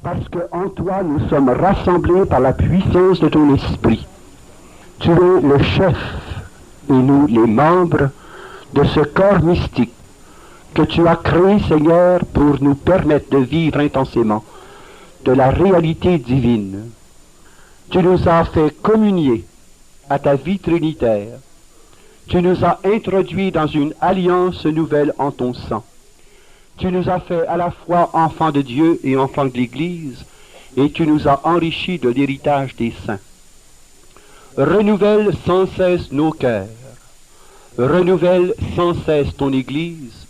Parce qu'en toi, nous sommes rassemblés par la puissance de ton esprit. Tu es le chef et nous les membres de ce corps mystique que tu as créé, Seigneur, pour nous permettre de vivre intensément de la réalité divine. Tu nous as fait communier à ta vie trinitaire. Tu nous as introduits dans une alliance nouvelle en ton sang. Tu nous as fait à la fois enfants de Dieu et enfants de l'Église, et tu nous as enrichis de l'héritage des saints. Renouvelle sans cesse nos cœurs. Renouvelle sans cesse ton Église,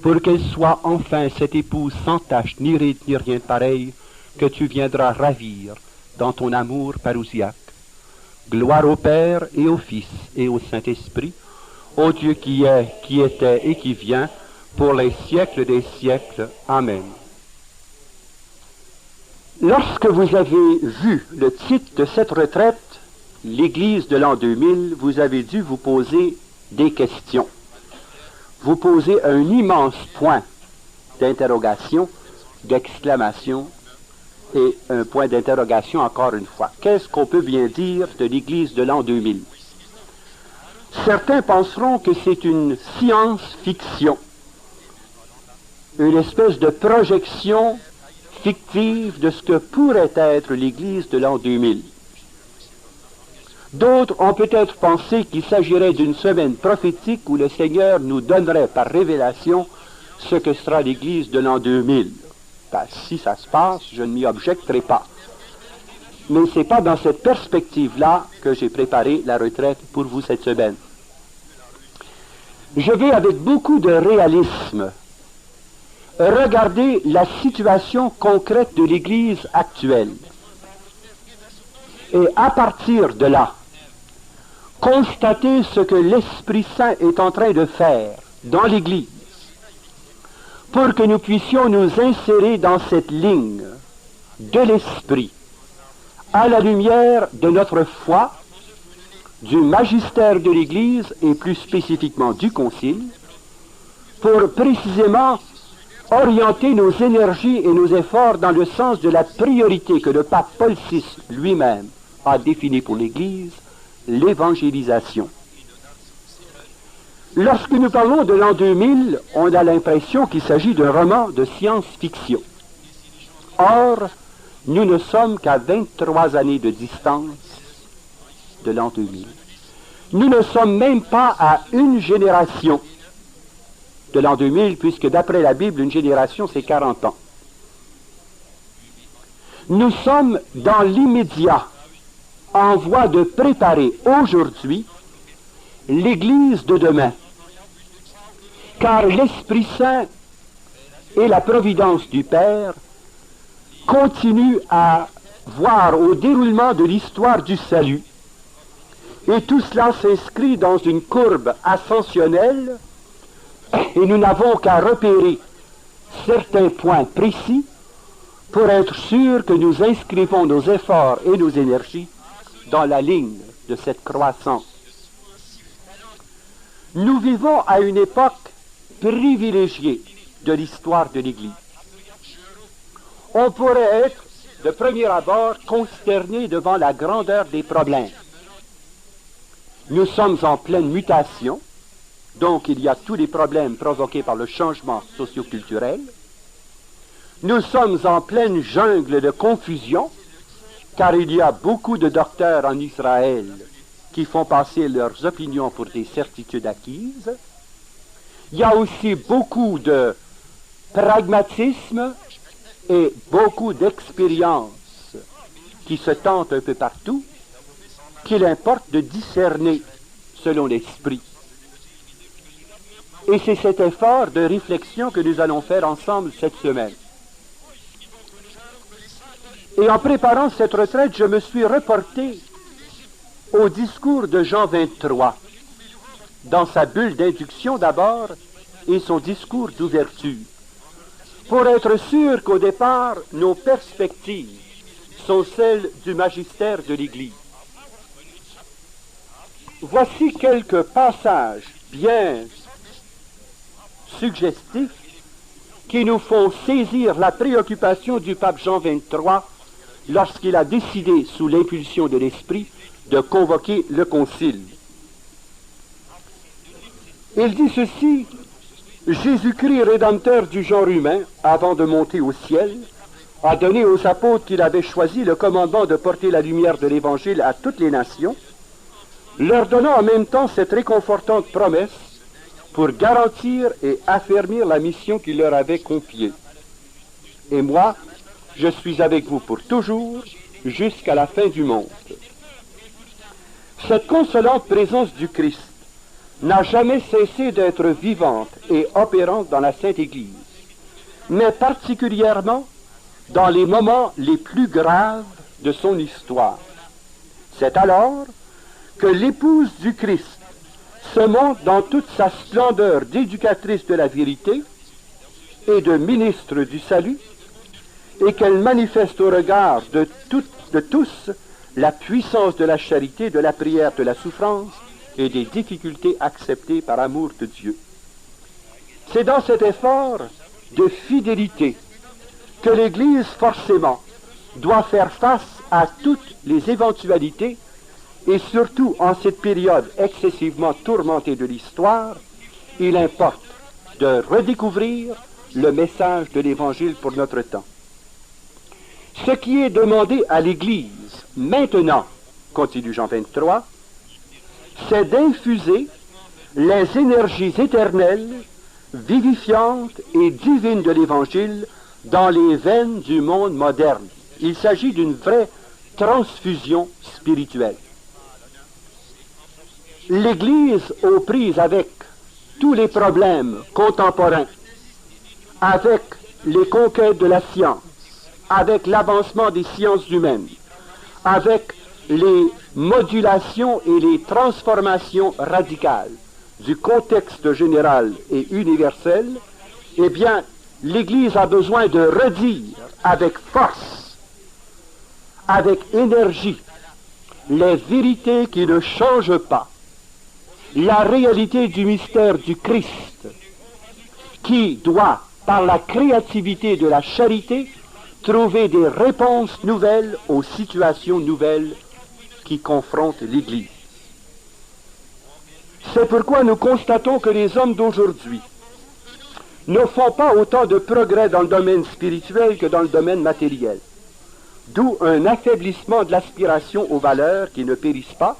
pour qu'elle soit enfin cette épouse sans tache, ni ride, ni rien de pareil, que tu viendras ravir dans ton amour parousiaque. Gloire au Père et au Fils et au Saint-Esprit, au Dieu qui est, qui était et qui vient, pour les siècles des siècles. Amen. Lorsque vous avez vu le titre de cette retraite, l'Église de l'an 2000, vous avez dû vous poser des questions. Vous posez un immense point d'interrogation, d'exclamation, et un point d'interrogation encore une fois. Qu'est-ce qu'on peut bien dire de l'Église de l'an 2000? Certains penseront que c'est une science-fiction, une espèce de projection fictive de ce que pourrait être l'Église de l'an 2000. D'autres ont peut-être pensé qu'il s'agirait d'une semaine prophétique où le Seigneur nous donnerait par révélation ce que sera l'Église de l'an 2000. Ben, si ça se passe, je ne m'y objecterai pas. Mais ce n'est pas dans cette perspective-là que j'ai préparé la retraite pour vous cette semaine. Je vais avec beaucoup de réalisme regarder la situation concrète de l'Église actuelle. Et à partir de là, constater ce que l'Esprit Saint est en train de faire dans l'Église pour que nous puissions nous insérer dans cette ligne de l'Esprit à la lumière de notre foi, du magistère de l'Église et plus spécifiquement du Concile, pour précisément orienter nos énergies et nos efforts dans le sens de la priorité que le pape Paul VI lui-même a définie pour l'Église, l'évangélisation. Lorsque nous parlons de l'an 2000, on a l'impression qu'il s'agit d'un roman de science-fiction. Or, nous ne sommes qu'à 23 années de distance de l'an 2000. Nous ne sommes même pas à une génération de l'an 2000, puisque d'après la Bible, une génération, c'est 40 ans. Nous sommes dans l'immédiat, en voie de préparer aujourd'hui l'Église de demain. Car l'Esprit Saint et la providence du Père continuent à voir au déroulement de l'histoire du salut. Et tout cela s'inscrit dans une courbe ascensionnelle, et nous n'avons qu'à repérer certains points précis pour être sûrs que nous inscrivons nos efforts et nos énergies dans la ligne de cette croissance. Nous vivons à une époque privilégiée de l'histoire de l'Église. On pourrait être, de premier abord, consterné devant la grandeur des problèmes. Nous sommes en pleine mutation, donc il y a tous les problèmes provoqués par le changement socio-culturel. Nous sommes en pleine jungle de confusion, car il y a beaucoup de docteurs en Israël qui font passer leurs opinions pour des certitudes acquises. Il y a aussi beaucoup de pragmatisme et beaucoup d'expériences qui se tentent un peu partout, qu'il importe de discerner selon l'esprit. Et c'est cet effort de réflexion que nous allons faire ensemble cette semaine. Et en préparant cette retraite, je me suis reporté au discours de Jean 23, dans sa bulle d'induction d'abord et son discours d'ouverture, pour être sûr qu'au départ, nos perspectives sont celles du magistère de l'Église. Voici quelques passages bien suggestifs qui nous font saisir la préoccupation du pape Jean XXIII lorsqu'il a décidé, sous l'impulsion de l'Esprit, de convoquer le concile. Il dit ceci: Jésus-Christ, rédempteur du genre humain, avant de monter au ciel, a donné aux apôtres qu'il avait choisis le commandement de porter la lumière de l'Évangile à toutes les nations, leur donnant en même temps cette réconfortante promesse pour garantir et affermir la mission qu'il leur avait confiée. Et moi, je suis avec vous pour toujours, jusqu'à la fin du monde. Cette consolante présence du Christ n'a jamais cessé d'être vivante et opérante dans la Sainte Église, mais particulièrement dans les moments les plus graves de son histoire. C'est alors que l'épouse du Christ se montre dans toute sa splendeur d'éducatrice de la vérité et de ministre du salut, et qu'elle manifeste au regard de tous la puissance de la charité, de la prière, de la souffrance et des difficultés acceptées par amour de Dieu. C'est dans cet effort de fidélité que l'Église, forcément, doit faire face à toutes les éventualités, et surtout en cette période excessivement tourmentée de l'histoire, il importe de redécouvrir le message de l'Évangile pour notre temps. Ce qui est demandé à l'Église maintenant, continue Jean 23, c'est d'infuser les énergies éternelles, vivifiantes et divines de l'Évangile dans les veines du monde moderne. Il s'agit d'une vraie transfusion spirituelle. L'Église, aux prises avec tous les problèmes contemporains, avec les conquêtes de la science, avec l'avancement des sciences humaines, avec les modulations et les transformations radicales du contexte général et universel, eh bien, l'Église a besoin de redire avec force, avec énergie, les vérités qui ne changent pas, la réalité du mystère du Christ, qui doit, par la créativité de la charité, trouver des réponses nouvelles aux situations nouvelles qui confrontent l'Église. C'est pourquoi nous constatons que les hommes d'aujourd'hui ne font pas autant de progrès dans le domaine spirituel que dans le domaine matériel, d'où un affaiblissement de l'aspiration aux valeurs qui ne périssent pas,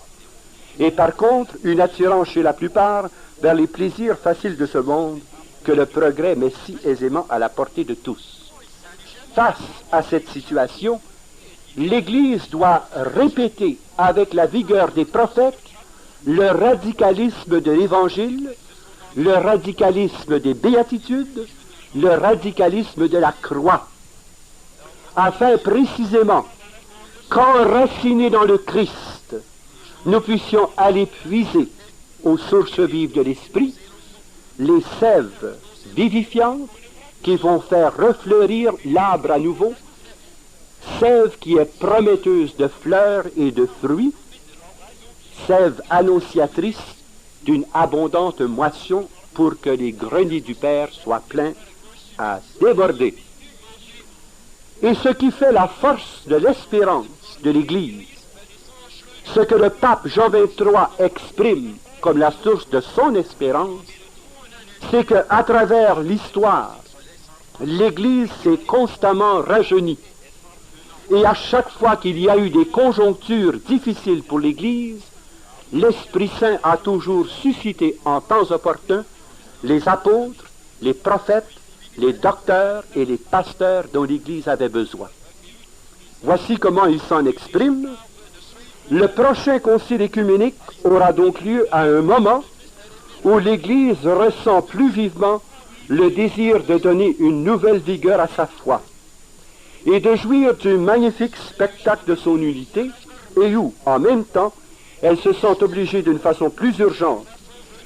et par contre une attirance chez la plupart vers les plaisirs faciles de ce monde que le progrès met si aisément à la portée de tous. Face à cette situation, l'Église doit répéter avec la vigueur des prophètes le radicalisme de l'Évangile, le radicalisme des béatitudes, le radicalisme de la croix, afin précisément qu'enracinés dans le Christ, nous puissions aller puiser aux sources vives de l'Esprit les sèves vivifiantes qui vont faire refleurir l'arbre à nouveau, sève qui est prometteuse de fleurs et de fruits, sève annonciatrice d'une abondante moisson pour que les greniers du Père soient pleins à déborder. Et ce qui fait la force de l'espérance de l'Église, ce que le pape Jean XXIII exprime comme la source de son espérance, c'est qu'à travers l'histoire, l'Église s'est constamment rajeunie. Et à chaque fois qu'il y a eu des conjonctures difficiles pour l'Église, l'Esprit Saint a toujours suscité en temps opportun les apôtres, les prophètes, les docteurs et les pasteurs dont l'Église avait besoin. Voici comment il s'en exprime. Le prochain concile œcuménique aura donc lieu à un moment où l'Église ressent plus vivement le désir de donner une nouvelle vigueur à sa foi et de jouir du magnifique spectacle de son unité, et où, en même temps, elle se sent obligée d'une façon plus urgente,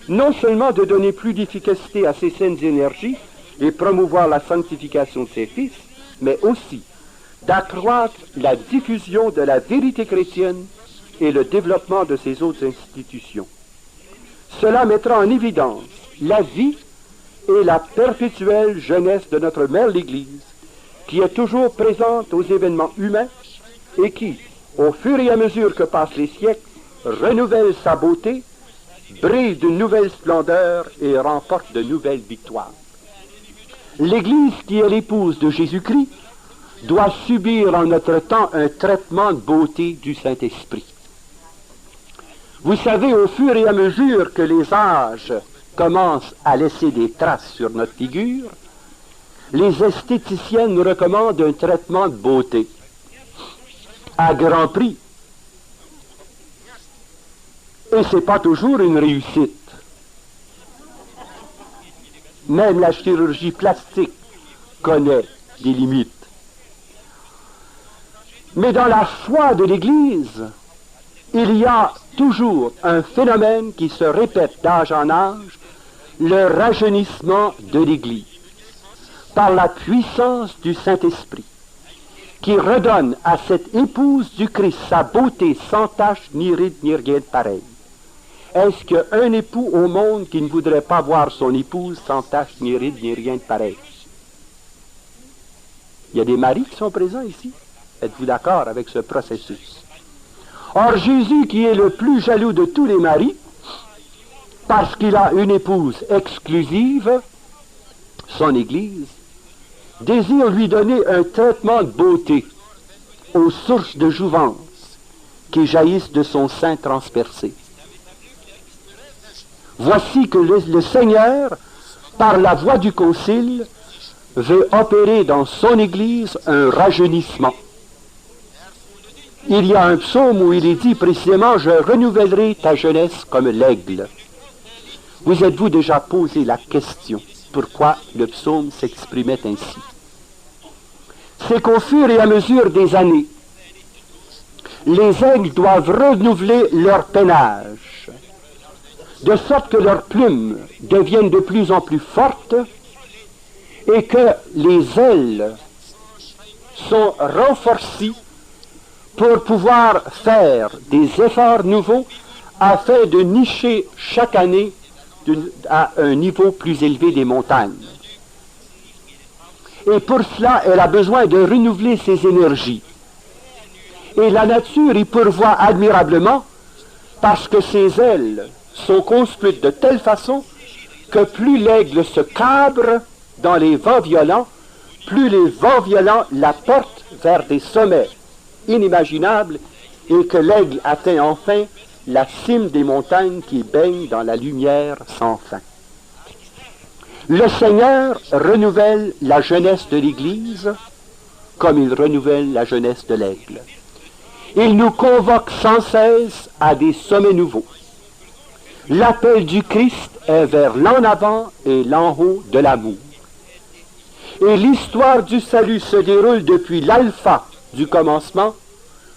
non seulement de donner plus d'efficacité à ses saines énergies et promouvoir la sanctification de ses fils, mais aussi d'accroître la diffusion de la vérité chrétienne et le développement de ses autres institutions. Cela mettra en évidence la vie et la perpétuelle jeunesse de notre mère l'Église, qui est toujours présente aux événements humains et qui, au fur et à mesure que passent les siècles, renouvelle sa beauté, brille d'une nouvelle splendeur et remporte de nouvelles victoires. L'Église, qui est l'épouse de Jésus-Christ, doit subir en notre temps un traitement de beauté du Saint-Esprit. Vous savez, au fur et à mesure que les âges commencent à laisser des traces sur notre figure, les esthéticiennes nous recommandent un traitement de beauté à grand prix. Et ce n'est pas toujours une réussite. Même la chirurgie plastique connaît des limites. Mais dans la foi de l'Église, il y a toujours un phénomène qui se répète d'âge en âge, le rajeunissement de l'Église, par la puissance du Saint-Esprit, qui redonne à cette épouse du Christ sa beauté sans tache, ni ride, ni rien de pareil. Est-ce qu'il y a un époux au monde qui ne voudrait pas voir son épouse sans tache, ni ride, ni rien de pareil? Il y a des maris qui sont présents ici. Êtes-vous d'accord avec ce processus? Or, Jésus, qui est le plus jaloux de tous les maris, parce qu'il a une épouse exclusive, son Église, désire lui donner un traitement de beauté aux sources de jouvence qui jaillissent de son sein transpercé. Voici que le Seigneur, par la voie du Concile, veut opérer dans son Église un rajeunissement. Il y a un psaume où il est dit précisément « Je renouvellerai ta jeunesse comme l'aigle ». Vous êtes-vous déjà posé la question pourquoi le psaume s'exprimait ainsi? C'est qu'au fur et à mesure des années, les aigles doivent renouveler leur peinage, de sorte que leurs plumes deviennent de plus en plus fortes et que les ailes sont renforcées pour pouvoir faire des efforts nouveaux afin de nicher chaque année à un niveau plus élevé des montagnes. Et pour cela, elle a besoin de renouveler ses énergies. Et la nature y pourvoit admirablement parce que ses ailes sont construites de telle façon que plus l'aigle se cabre dans les vents violents, plus les vents violents la portent vers des sommets inimaginables et que l'aigle atteint enfin la cime des montagnes qui baignent dans la lumière sans fin. Le Seigneur renouvelle la jeunesse de l'Église comme il renouvelle la jeunesse de l'aigle. Il nous convoque sans cesse à des sommets nouveaux. L'appel du Christ est vers l'en avant et l'en haut de l'amour. Et l'histoire du salut se déroule depuis l'alpha du commencement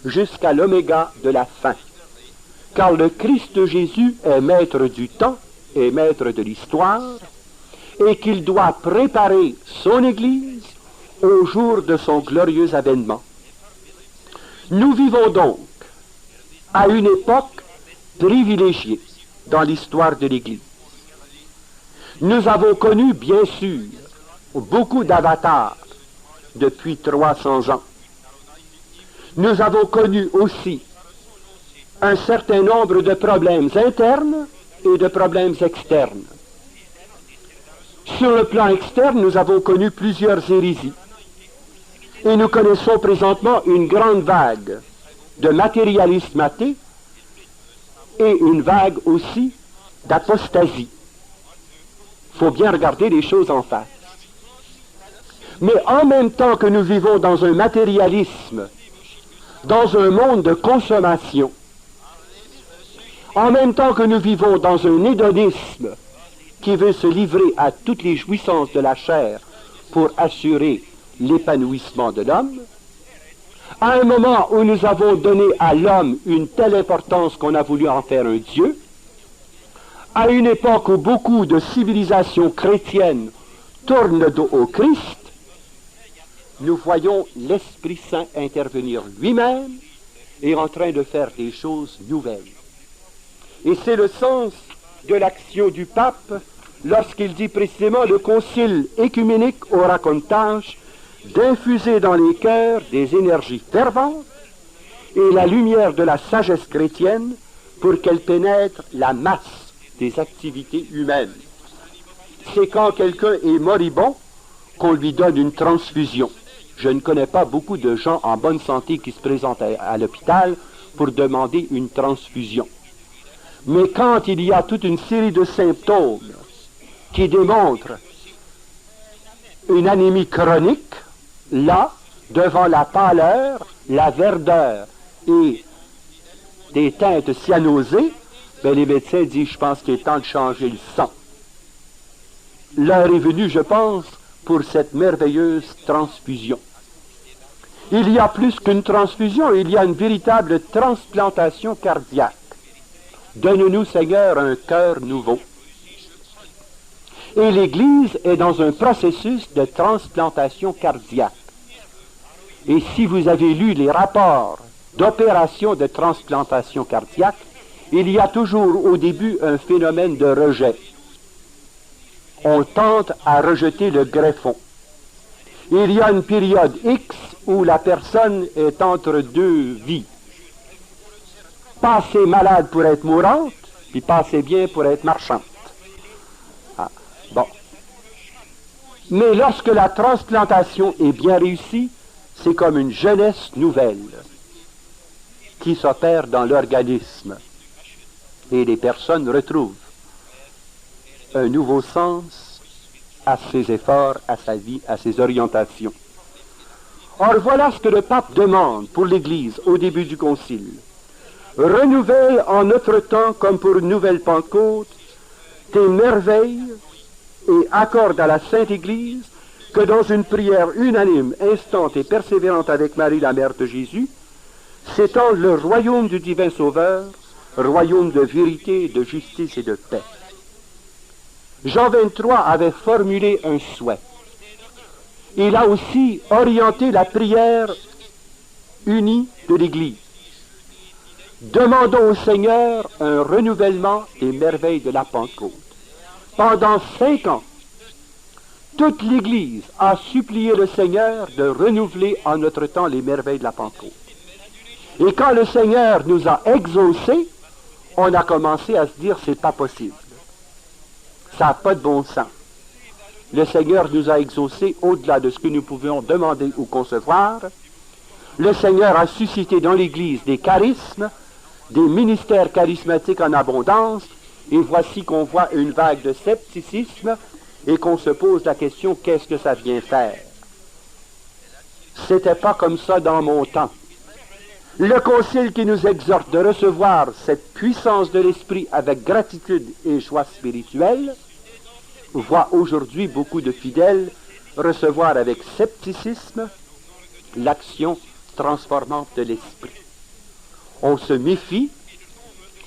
jusqu'à l'oméga de la fin. Car le Christ Jésus est maître du temps et maître de l'histoire, et qu'il doit préparer son Église au jour de son glorieux avènement. Nous vivons donc à une époque privilégiée dans l'histoire de l'Église. Nous avons connu, bien sûr, beaucoup d'avatars depuis 300 ans. Nous avons connu aussi un certain nombre de problèmes internes et de problèmes externes. Sur le plan externe, nous avons connu plusieurs hérésies. Et nous connaissons présentement une grande vague de matérialisme athée et une vague aussi d'apostasie. Il faut bien regarder les choses en face. Mais en même temps que nous vivons dans un matérialisme, dans un monde de consommation, en même temps que nous vivons dans un hédonisme qui veut se livrer à toutes les jouissances de la chair pour assurer l'épanouissement de l'homme, à un moment où nous avons donné à l'homme une telle importance qu'on a voulu en faire un Dieu, à une époque où beaucoup de civilisations chrétiennes tournent le dos au Christ, nous voyons l'Esprit Saint intervenir lui-même et en train de faire des choses nouvelles. Et c'est le sens de l'action du pape lorsqu'il dit précisément le concile écuménique aura comme tâche d'infuser dans les cœurs des énergies ferventes et la lumière de la sagesse chrétienne pour qu'elle pénètre la masse des activités humaines. C'est quand quelqu'un est moribond qu'on lui donne une transfusion. Je ne connais pas beaucoup de gens en bonne santé qui se présentent à l'hôpital pour demander une transfusion. Mais quand il y a toute une série de symptômes qui démontrent une anémie chronique, là, devant la pâleur, la verdeur et des teintes cyanosées, ben les médecins disent, je pense qu'il est temps de changer le sang. L'heure est venue, je pense, pour cette merveilleuse transfusion. Il y a plus qu'une transfusion, il y a une véritable transplantation cardiaque. Donne-nous, Seigneur, un cœur nouveau. Et l'Église est dans un processus de transplantation cardiaque. Et si vous avez lu les rapports d'opérations de transplantation cardiaque, il y a toujours au début un phénomène de rejet. On tente à rejeter le greffon. Il y a une période X où la personne est entre deux vies. Pas assez malade pour être mourante, puis pas assez bien pour être marchande. Ah, bon. Mais lorsque la transplantation est bien réussie, c'est comme une jeunesse nouvelle qui s'opère dans l'organisme. Et les personnes retrouvent un nouveau sens à ses efforts, à sa vie, à ses orientations. Or, voilà ce que le pape demande pour l'Église au début du concile. Renouvelle en notre temps, comme pour une nouvelle Pentecôte, tes merveilles et accorde à la Sainte Église que dans une prière unanime, instante et persévérante avec Marie, la mère de Jésus, s'étend le royaume du divin Sauveur, royaume de vérité, de justice et de paix. Jean 23 avait formulé un souhait. Il a aussi orienté la prière unie de l'Église. Demandons au Seigneur un renouvellement des merveilles de la Pentecôte. Pendant 5 ans, toute l'Église a supplié le Seigneur de renouveler en notre temps les merveilles de la Pentecôte. Et quand le Seigneur nous a exaucés, on a commencé à se dire, c'est pas possible. Ça n'a pas de bon sens. Le Seigneur nous a exaucés au-delà de ce que nous pouvions demander ou concevoir. Le Seigneur a suscité dans l'Église des charismes, des ministères charismatiques en abondance, et voici qu'on voit une vague de scepticisme et qu'on se pose la question, qu'est-ce que ça vient faire? C'était pas comme ça dans mon temps. Le Concile qui nous exhorte de recevoir cette puissance de l'Esprit avec gratitude et joie spirituelle, voit aujourd'hui beaucoup de fidèles recevoir avec scepticisme l'action transformante de l'Esprit. On se méfie,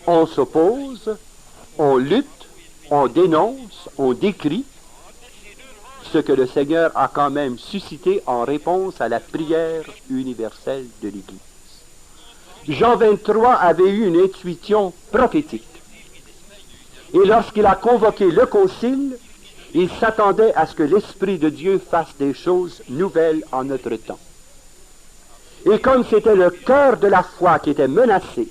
on s'oppose, on lutte, on dénonce, on décrit ce que le Seigneur a quand même suscité en réponse à la prière universelle de l'Église. Jean 23 avait eu une intuition prophétique. Et lorsqu'il a convoqué le concile, il s'attendait à ce que l'Esprit de Dieu fasse des choses nouvelles en notre temps. Et comme c'était le cœur de la foi qui était menacé,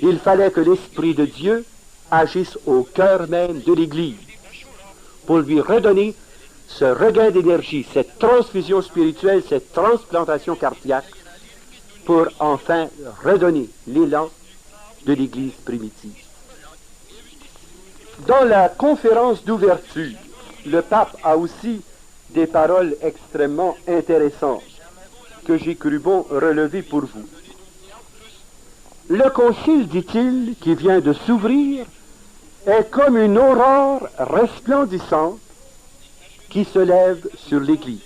il fallait que l'Esprit de Dieu agisse au cœur même de l'Église pour lui redonner ce regain d'énergie, cette transfusion spirituelle, cette transplantation cardiaque, pour enfin redonner l'élan de l'Église primitive. Dans la conférence d'ouverture, le pape a aussi des paroles extrêmement intéressantes que j'ai cru bon relever pour vous. Le concile, dit-il, qui vient de s'ouvrir, est comme une aurore resplendissante qui se lève sur l'Église.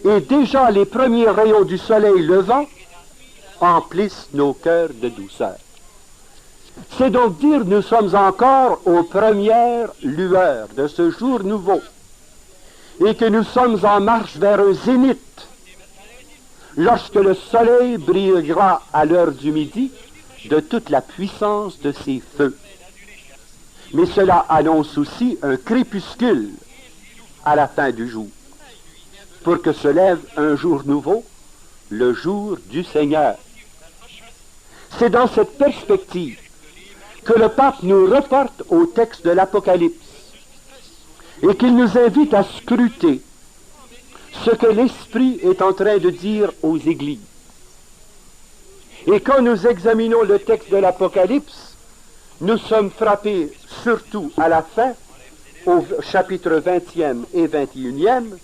Et déjà les premiers rayons du soleil levant emplissent nos cœurs de douceur. C'est donc dire nous sommes encore aux premières lueurs de ce jour nouveau et que nous sommes en marche vers un zénith lorsque le soleil brillera à l'heure du midi de toute la puissance de ses feux. Mais cela annonce aussi un crépuscule à la fin du jour, pour que se lève un jour nouveau, le jour du Seigneur. C'est dans cette perspective que le pape nous reporte au texte de l'Apocalypse et qu'il nous invite à scruter ce que l'Esprit est en train de dire aux églises. Et quand nous examinons le texte de l'Apocalypse, nous sommes frappés surtout à la fin, au chapitre 20e et 21e,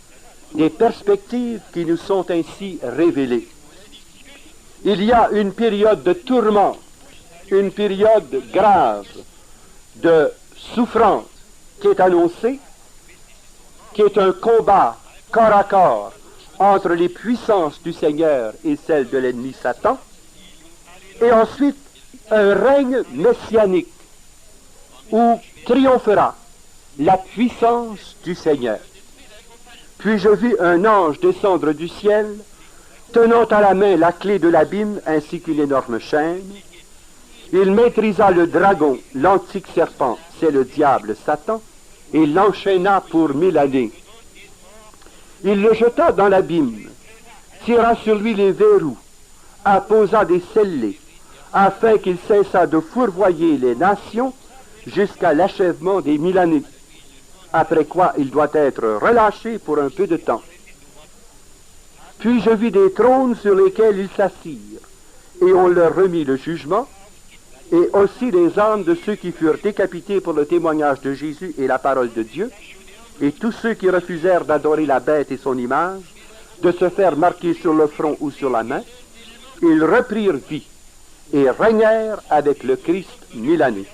des perspectives qui nous sont ainsi révélées. Il y a une période de tourment, une période grave de souffrance qui est annoncée, qui est un combat corps à corps entre les puissances du Seigneur et celles de l'ennemi Satan, et ensuite un règne messianique où triomphera la puissance du Seigneur. Puis je vis un ange descendre du ciel, tenant à la main la clé de l'abîme ainsi qu'une énorme chaîne. Il maîtrisa le dragon, l'antique serpent, c'est le diable Satan, et l'enchaîna pour 1000 années. Il le jeta dans l'abîme, tira sur lui les verrous, apposa des scellés, afin qu'il cessât de fourvoyer les nations jusqu'à l'achèvement des 1000 années, après quoi il doit être relâché pour un peu de temps. Puis je vis des trônes sur lesquels ils s'assirent, et on leur remit le jugement, et aussi les âmes de ceux qui furent décapités pour le témoignage de Jésus et la parole de Dieu, et tous ceux qui refusèrent d'adorer la bête et son image, de se faire marquer sur le front ou sur la main, ils reprirent vie et régnèrent avec le Christ 1000 années.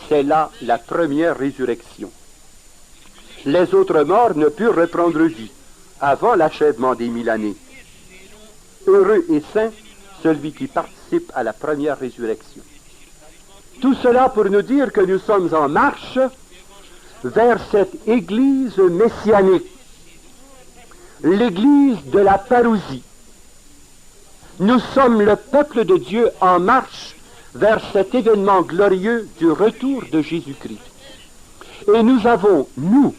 C'est là la première résurrection. Les autres morts ne purent reprendre vie avant l'achèvement des 1000 années. Heureux et saint celui qui participe à la première résurrection. Tout cela pour nous dire que nous sommes en marche vers cette Église messianique, l'Église de la parousie. Nous sommes le peuple de Dieu en marche vers cet événement glorieux du retour de Jésus-Christ. Et nous avons, nous,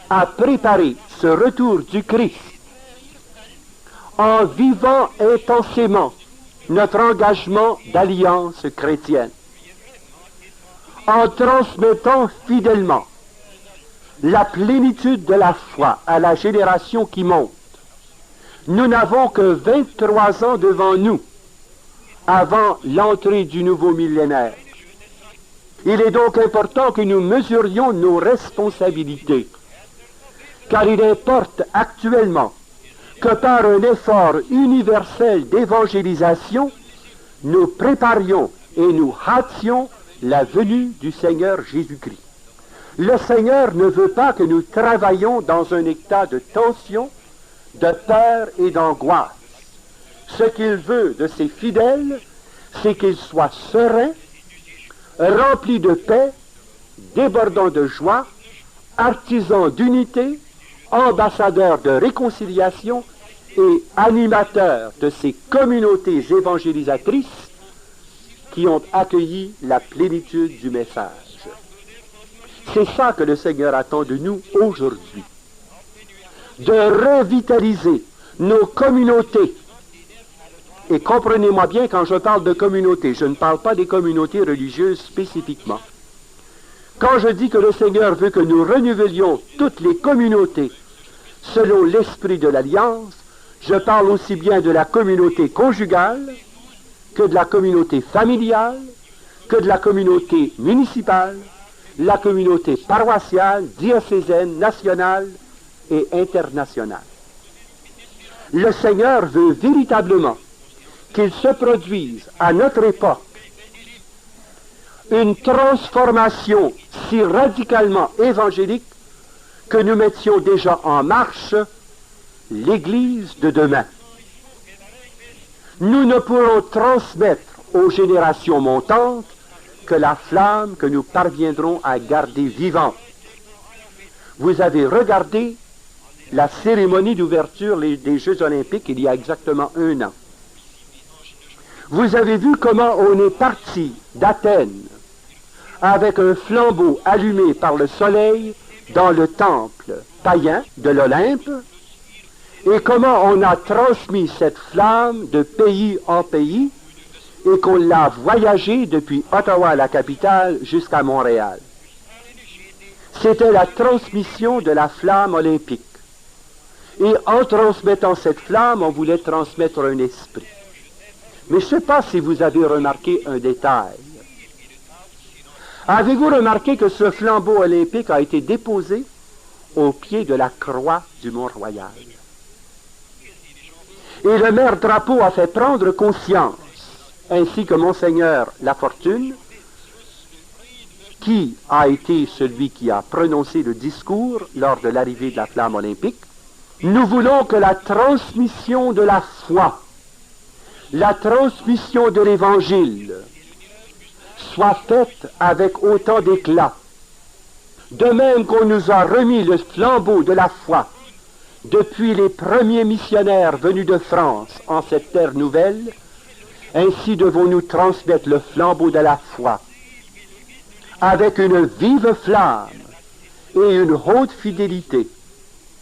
à préparer ce retour du Christ en vivant intensément notre engagement d'alliance chrétienne, en transmettant fidèlement la plénitude de la foi à la génération qui monte. Nous n'avons que 23 ans devant nous avant l'entrée du nouveau millénaire. Il est donc important que nous mesurions nos responsabilités, car il importe actuellement que par un effort universel d'évangélisation, nous préparions et nous hâtions la venue du Seigneur Jésus-Christ. Le Seigneur ne veut pas que nous travaillions dans un état de tension, de peur et d'angoisse. Ce qu'il veut de ses fidèles, c'est qu'ils soient sereins, remplis de paix, débordants de joie, artisans d'unité, ambassadeurs de réconciliation et animateurs de ces communautés évangélisatrices qui ont accueilli la plénitude du message. C'est ça que le Seigneur attend de nous aujourd'hui. De revitaliser nos communautés. Et comprenez-moi bien, quand je parle de communautés, je ne parle pas des communautés religieuses spécifiquement. Quand je dis que le Seigneur veut que nous renouvellions toutes les communautés selon l'esprit de l'Alliance, je parle aussi bien de la communauté conjugale, que de la communauté familiale, que de la communauté municipale, la communauté paroissiale, diocésaine, nationale et internationale. Le Seigneur veut véritablement qu'il se produise à notre époque une transformation si radicalement évangélique que nous mettions déjà en marche l'Église de demain. Nous ne pourrons transmettre aux générations montantes que la flamme que nous parviendrons à garder vivante. Vous avez regardé la cérémonie d'ouverture des Jeux olympiques il y a exactement 1 an. Vous avez vu comment on est parti d'Athènes avec un flambeau allumé par le soleil dans le temple païen de l'Olympe, et comment on a transmis cette flamme de pays en pays, et qu'on l'a voyagée depuis Ottawa, la capitale, jusqu'à Montréal. C'était la transmission de la flamme olympique. Et en transmettant cette flamme, on voulait transmettre un esprit. Mais je ne sais pas si vous avez remarqué un détail. Avez-vous remarqué que ce flambeau olympique a été déposé au pied de la croix du Mont-Royal? Et le maire Drapeau a fait prendre conscience, ainsi que Monseigneur Lafortune, qui a été celui qui a prononcé le discours lors de l'arrivée de la flamme olympique. Nous voulons que la transmission de la foi, la transmission de l'Évangile, soit faite avec autant d'éclat. De même qu'on nous a remis le flambeau de la foi depuis les premiers missionnaires venus de France en cette terre nouvelle, ainsi devons-nous transmettre le flambeau de la foi avec une vive flamme et une haute fidélité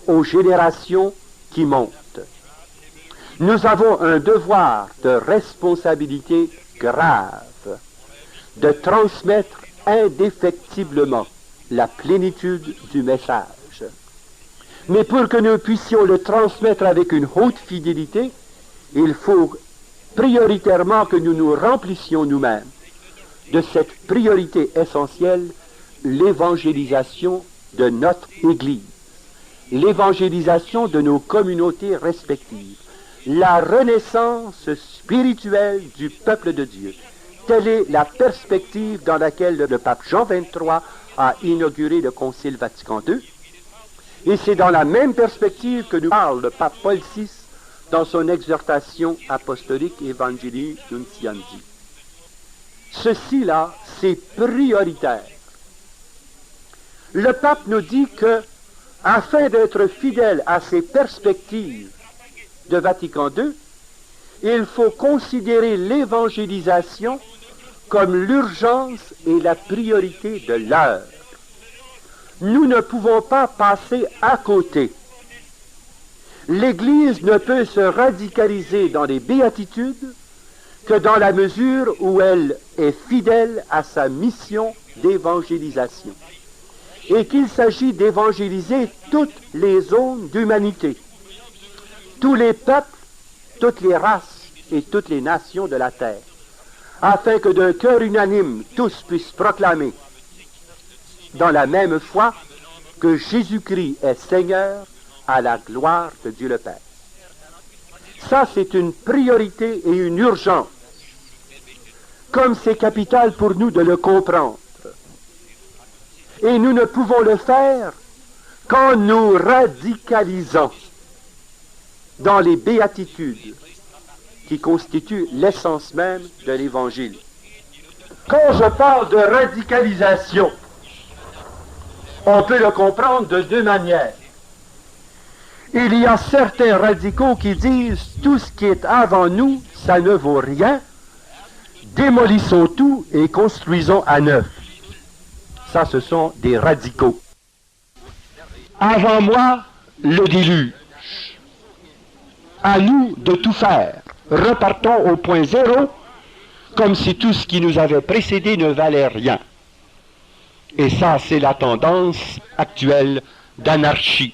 aux générations qui montent. Nous avons un devoir de responsabilité grave, de transmettre indéfectiblement la plénitude du message. Mais pour que nous puissions le transmettre avec une haute fidélité, il faut prioritairement que nous nous remplissions nous-mêmes de cette priorité essentielle, l'évangélisation de notre Église, l'évangélisation de nos communautés respectives, la renaissance spirituelle du peuple de Dieu. Telle est la perspective dans laquelle le pape Jean XXIII a inauguré le Concile Vatican II, et c'est dans la même perspective que nous parle le pape Paul VI dans son exhortation apostolique Evangelii Nuntiandi. Ceci-là, c'est prioritaire. Le pape nous dit que, afin d'être fidèle à ces perspectives de Vatican II, il faut considérer l'évangélisation comme l'urgence et la priorité de l'heure. Nous ne pouvons pas passer à côté. L'Église ne peut se radicaliser dans les béatitudes que dans la mesure où elle est fidèle à sa mission d'évangélisation. Et qu'il s'agit d'évangéliser toutes les zones d'humanité, tous les peuples, toutes les races et toutes les nations de la terre, afin que d'un cœur unanime, tous puissent proclamer dans la même foi que Jésus-Christ est Seigneur à la gloire de Dieu le Père. Ça, c'est une priorité et une urgence. Comme c'est capital pour nous de le comprendre. Et nous ne pouvons le faire qu'en nous radicalisant dans les béatitudes qui constituent l'essence même de l'Évangile. Quand je parle de radicalisation, on peut le comprendre de deux manières. Il y a certains radicaux qui disent tout ce qui est avant nous, ça ne vaut rien, démolissons tout et construisons à neuf. Ça, ce sont des radicaux. Avant moi, le déluge. À nous de tout faire. Repartons au point zéro, comme si tout ce qui nous avait précédé ne valait rien. Et ça, c'est la tendance actuelle d'anarchie,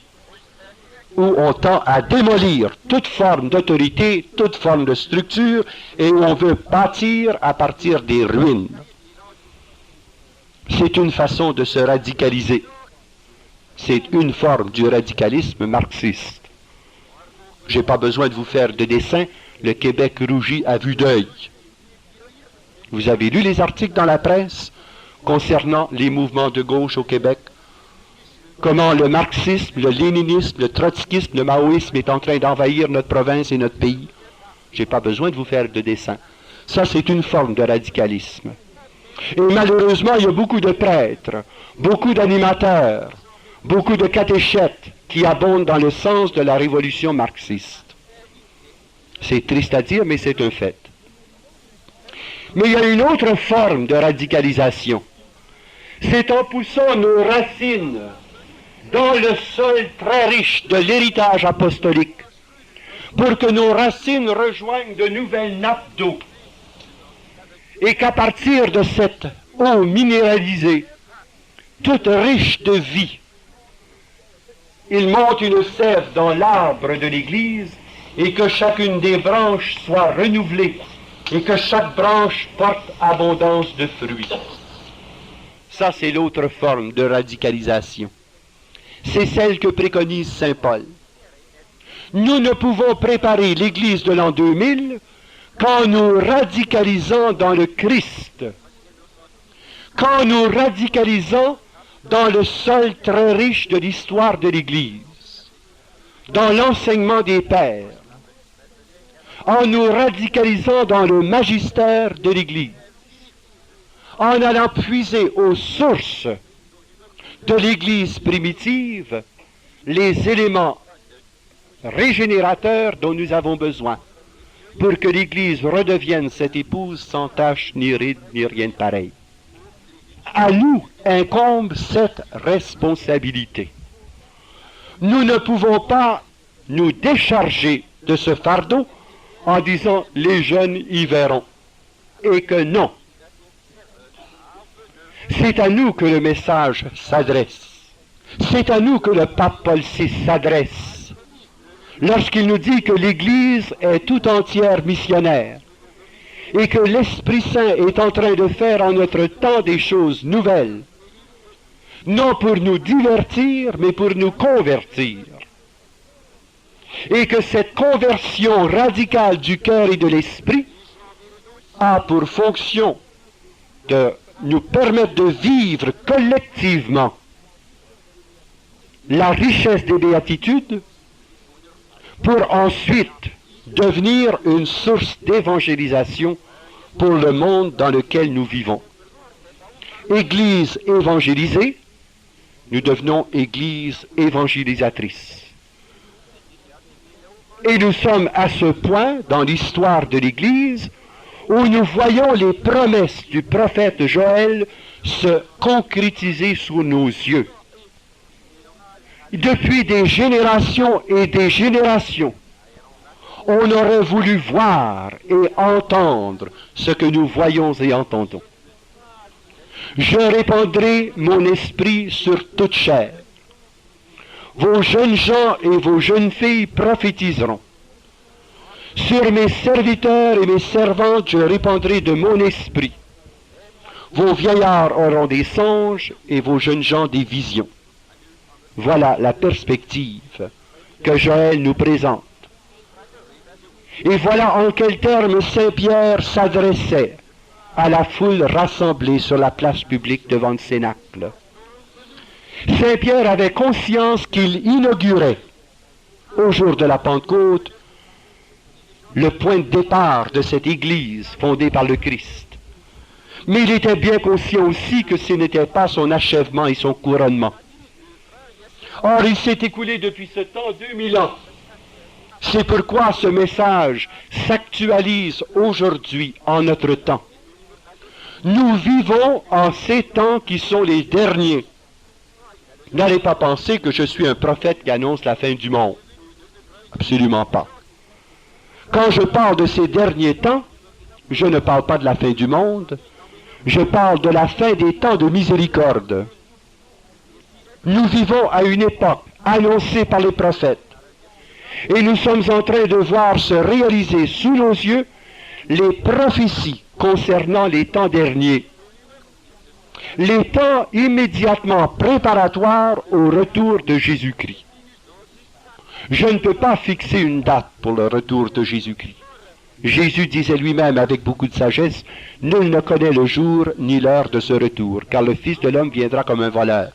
où on tend à démolir toute forme d'autorité, toute forme de structure, et où on veut bâtir à partir des ruines. C'est une façon de se radicaliser. C'est une forme du radicalisme marxiste. Je n'ai pas besoin de vous faire de dessin, le Québec rougit à vue d'œil. Vous avez lu les articles dans la presse concernant les mouvements de gauche au Québec? Comment le marxisme, le léninisme, le trotskisme, le maoïsme est en train d'envahir notre province et notre pays? Je n'ai pas besoin de vous faire de dessin. Ça, c'est une forme de radicalisme. Et malheureusement, il y a beaucoup de prêtres, beaucoup d'animateurs, beaucoup de catéchètes qui abondent dans le sens de la révolution marxiste. C'est triste à dire, mais c'est un fait. Mais il y a une autre forme de radicalisation. C'est en poussant nos racines dans le sol très riche de l'héritage apostolique, pour que nos racines rejoignent de nouvelles nappes d'eau, et qu'à partir de cette eau minéralisée, toute riche de vie, il monte une sève dans l'arbre de l'Église, et que chacune des branches soit renouvelée, et que chaque branche porte abondance de fruits. Ça, c'est l'autre forme de radicalisation. C'est celle que préconise saint Paul. Nous ne pouvons préparer l'Église de l'an 2000 qu'en nous radicalisant dans le Christ, qu'en nous radicalisant dans le sol très riche de l'histoire de l'Église, dans l'enseignement des pères, en nous radicalisant dans le magistère de l'Église, en allant puiser aux sources de l'Église primitive les éléments régénérateurs dont nous avons besoin pour que l'Église redevienne cette épouse sans tache, ni ride, ni rien de pareil. À nous incombe cette responsabilité. Nous ne pouvons pas nous décharger de ce fardeau en disant « les jeunes y verront » et que non. C'est à nous que le message s'adresse. C'est à nous que le pape Paul VI s'adresse lorsqu'il nous dit que l'Église est tout entière missionnaire et que l'Esprit Saint est en train de faire en notre temps des choses nouvelles, non pour nous divertir, mais pour nous convertir. Et que cette conversion radicale du cœur et de l'esprit a pour fonction de nous permettre de vivre collectivement la richesse des béatitudes pour ensuite devenir une source d'évangélisation pour le monde dans lequel nous vivons. Église évangélisée, nous devenons Église évangélisatrice. Et nous sommes à ce point dans l'histoire de l'Église où nous voyons les promesses du prophète Joël se concrétiser sous nos yeux. Depuis des générations et des générations, on aurait voulu voir et entendre ce que nous voyons et entendons. Je répandrai mon esprit sur toute chair. Vos jeunes gens et vos jeunes filles prophétiseront. Sur mes serviteurs et mes servantes, je répandrai de mon esprit. Vos vieillards auront des songes et vos jeunes gens des visions. Voilà la perspective que Joël nous présente. Et voilà en quels termes Saint Pierre s'adressait à la foule rassemblée sur la place publique devant le Cénacle. Saint Pierre avait conscience qu'il inaugurait, au jour de la Pentecôte, le point de départ de cette Église fondée par le Christ. Mais il était bien conscient aussi que ce n'était pas son achèvement et son couronnement. Or, il s'est écoulé depuis ce temps 2000 ans. C'est pourquoi ce message s'actualise aujourd'hui en notre temps. Nous vivons en ces temps qui sont les derniers. N'allez pas penser que je suis un prophète qui annonce la fin du monde. Absolument pas. Quand je parle de ces derniers temps, je ne parle pas de la fin du monde, je parle de la fin des temps de miséricorde. Nous vivons à une époque annoncée par les prophètes, et nous sommes en train de voir se réaliser sous nos yeux les prophéties concernant les temps derniers, les temps immédiatement préparatoires au retour de Jésus-Christ. Je ne peux pas fixer une date pour le retour de Jésus-Christ. Jésus disait lui-même avec beaucoup de sagesse, « Nul ne connaît le jour ni l'heure de ce retour, car le Fils de l'homme viendra comme un voleur. »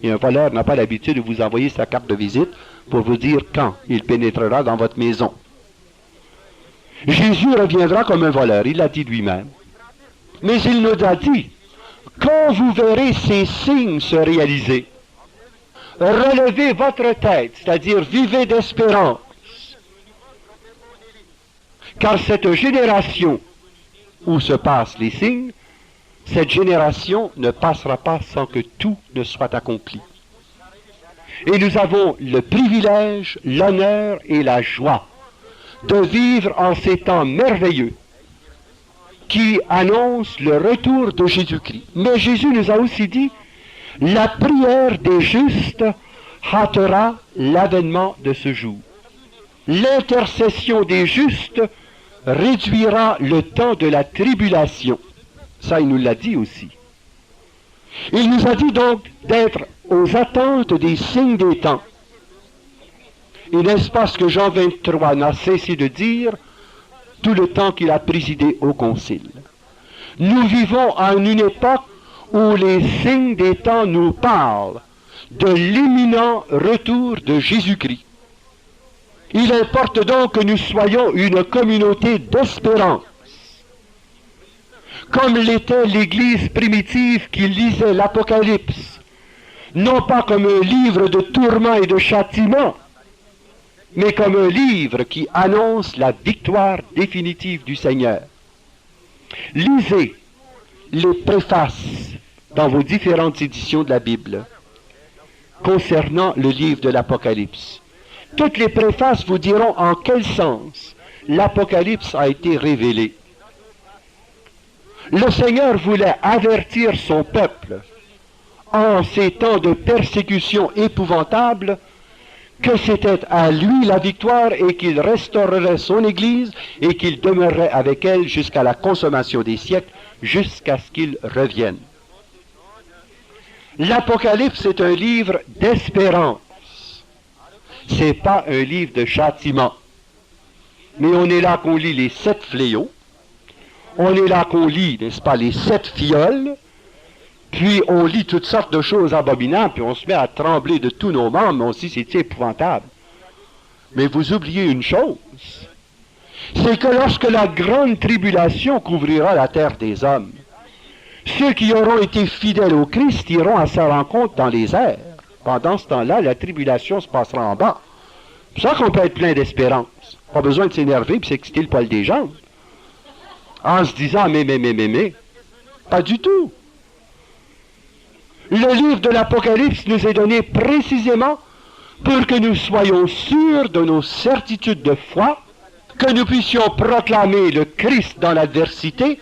Et un voleur n'a pas l'habitude de vous envoyer sa carte de visite pour vous dire quand il pénétrera dans votre maison. Jésus reviendra comme un voleur, il l'a dit lui-même. Mais il nous a dit, quand vous verrez ces signes se réaliser, relevez votre tête, c'est-à-dire vivez d'espérance. Car cette génération où se passent les signes, cette génération ne passera pas sans que tout ne soit accompli. Et nous avons le privilège, l'honneur et la joie de vivre en ces temps merveilleux qui annoncent le retour de Jésus-Christ. Mais Jésus nous a aussi dit, la prière des justes hâtera l'avènement de ce jour. L'intercession des justes réduira le temps de la tribulation. Ça, il nous l'a dit aussi. Il nous a dit donc d'être aux attentes des signes des temps. Et n'est-ce pas ce que Jean 23 n'a cessé de dire tout le temps qu'il a présidé au concile? Nous vivons à une époque où les signes des temps nous parlent de l'imminent retour de Jésus-Christ. Il importe donc que nous soyons une communauté d'espérance, comme l'était l'Église primitive qui lisait l'Apocalypse, non pas comme un livre de tourments et de châtiments, mais comme un livre qui annonce la victoire définitive du Seigneur. Lisez les préfaces dans vos différentes éditions de la Bible concernant le livre de l'Apocalypse. Toutes les préfaces vous diront en quel sens l'Apocalypse a été révélé. Le Seigneur voulait avertir son peuple en ces temps de persécution épouvantable que c'était à lui la victoire et qu'il restaurerait son Église et qu'il demeurerait avec elle jusqu'à la consommation des siècles, jusqu'à ce qu'il revienne. L'Apocalypse est un livre d'espérance. C'est pas un livre de châtiment. Mais on est là qu'on lit les 7 fléaux. On est là qu'on lit, n'est-ce pas, les 7 fioles. Puis on lit toutes sortes de choses abominables, puis on se met à trembler de tous nos membres, mais on se dit c'est épouvantable. Mais vous oubliez une chose, c'est que lorsque la grande tribulation couvrira la terre des hommes, ceux qui auront été fidèles au Christ iront à sa rencontre dans les airs. Pendant ce temps-là, la tribulation se passera en bas. C'est pour ça qu'on peut être plein d'espérance. Pas besoin de s'énerver puis s'exciter le poil des jambes. En se disant, mais. Pas du tout. Le livre de l'Apocalypse nous est donné précisément pour que nous soyons sûrs de nos certitudes de foi, que nous puissions proclamer le Christ dans l'adversité,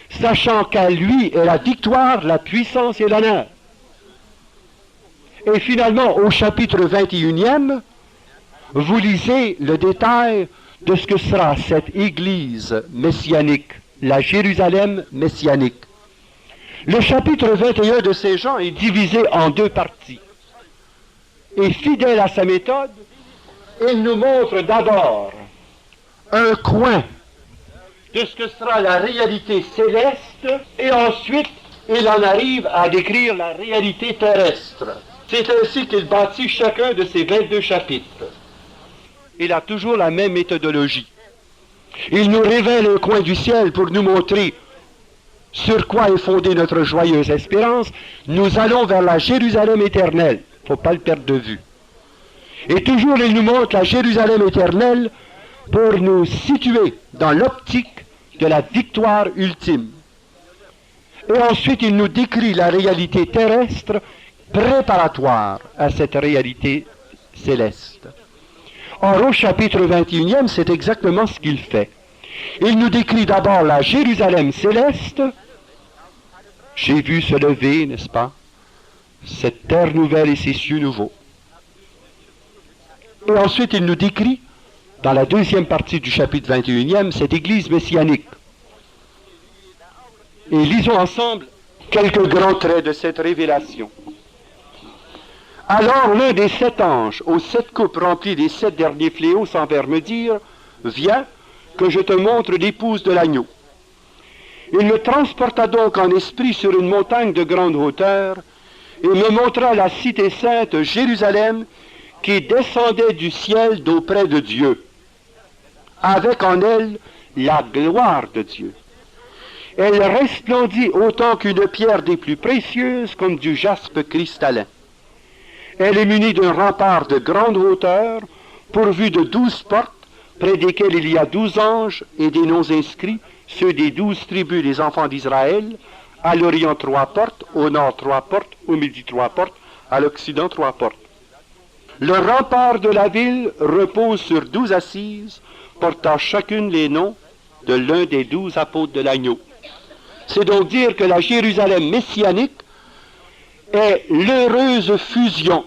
sachant qu'à lui est la victoire, la puissance et l'honneur. Et finalement, au chapitre 21e, vous lisez le détail de ce que sera cette Église messianique, la Jérusalem messianique. Le chapitre 21 de ces gens est divisé en 2 parties. Et fidèle à sa méthode, il nous montre d'abord un coin de ce que sera la réalité céleste, et ensuite il en arrive à décrire la réalité terrestre. C'est ainsi qu'il bâtit chacun de ces 22 chapitres. Il a toujours la même méthodologie. Il nous révèle un coin du ciel pour nous montrer sur quoi est fondée notre joyeuse espérance. Nous allons vers la Jérusalem éternelle. Il ne faut pas le perdre de vue. Et toujours, il nous montre la Jérusalem éternelle pour nous situer dans l'optique de la victoire ultime. Et ensuite, il nous décrit la réalité terrestre préparatoire à cette réalité céleste. Or, au chapitre 21e, c'est exactement ce qu'il fait. Il nous décrit d'abord la Jérusalem céleste. J'ai vu se lever, n'est-ce pas, cette terre nouvelle et ces cieux nouveaux. Et ensuite, il nous décrit, dans la 2e partie du chapitre 21e, cette Église messianique. Et lisons ensemble quelques grands traits de cette révélation. Alors l'un des 7 anges, aux 7 coupes remplies des 7 derniers fléaux, s'en vers me dire, viens, que je te montre l'épouse de l'agneau. Il me transporta donc en esprit sur une montagne de grande hauteur, et me montra la cité sainte Jérusalem, qui descendait du ciel d'auprès de Dieu, avec en elle la gloire de Dieu. Elle resplendit autant qu'une pierre des plus précieuses, comme du jaspe cristallin. Elle est munie d'un rempart de grande hauteur, pourvu de 12 portes, près desquelles il y a 12 anges et des noms inscrits, ceux des 12 tribus des enfants d'Israël, À l'Orient, 3 portes, au Nord, 3 portes, au Midi, 3 portes, à l'Occident, 3 portes. Le rempart de la ville repose sur 12 assises, portant chacune les noms de l'un des 12 apôtres de l'agneau. C'est donc dire que la Jérusalem messianique est l'heureuse fusion